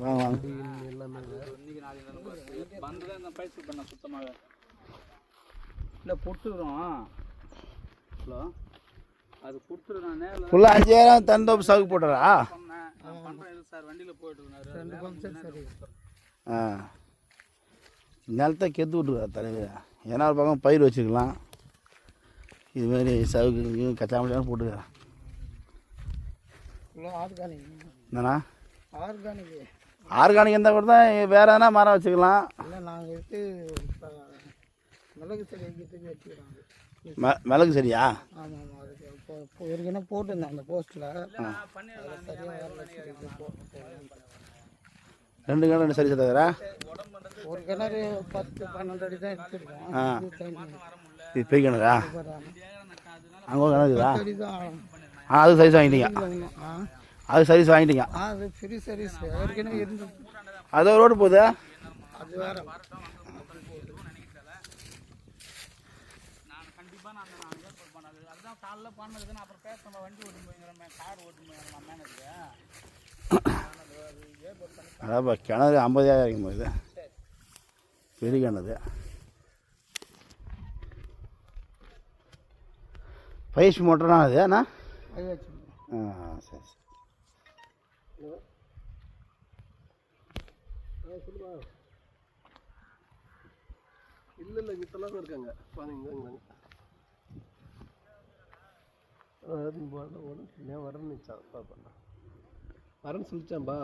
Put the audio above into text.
வாங்க வாங்க. இல்லை கொடுத்துருவோம். ஹலோ, அது கொடுத்துருவோம். ஃபுல்லாக 5000 தந்தோப்பு சவுக்கு போட்டுறா? சார் வண்டியில் போயிட்டு இருந்தாரு. ஆ, நிலத்தை கெத்து விட்ருக்கா தலைவர். ஏன்னா ஒரு பக்கம் பயிர் வச்சுக்கலாம், இதுமாரி சவுக்கு கச்சாமச்சான போட்டுக்கிறேன். என்னண்ணா ஆர்கானிக் இருந்தால் கூட தான் வேறு எதனா மரம் வச்சுக்கலாம். இல்லை நாங்கள் எடுத்து மிளகு செடி வைக்கிறதுக்கு வச்சுக்கிறோம். மிளகு சரியா? ஆமாம் ஆமாம், அதுக்கு இப்போ ஏற்கனவே போட்டிருந்தேன் அந்த போஸ்ட்டில். ரெண்டு கிணறு சரி தவிர ஒரு கிணறு 10-12 அடி தான் எடுத்துருக்கோம். இது பெரிய கிணறா? அங்கே ஒரு கிணறுதா? அடி தான். அது சைஸ் வாங்கிட்டீங்க? அது சர்வீஸ் வாங்கிட்டீங்க? அது ஃப்ரீ சர்வீஸ் ஏற்கனவே இருந்தது. அது ரோடு போகுது, அது வேறு. அதான்ப்பா கிணறு 50,000 இருக்கும் போது பெரிய கிணறு. பைஸ் மோட்டர்னா அது அண்ணா? ஆ சரி சரி. இல்லை கிட்டலாம் இருக்காங்க பாருங்க. வரேன்னு சொல்லிச்சான். வரேன்னு சொல்லிச்சான்பா.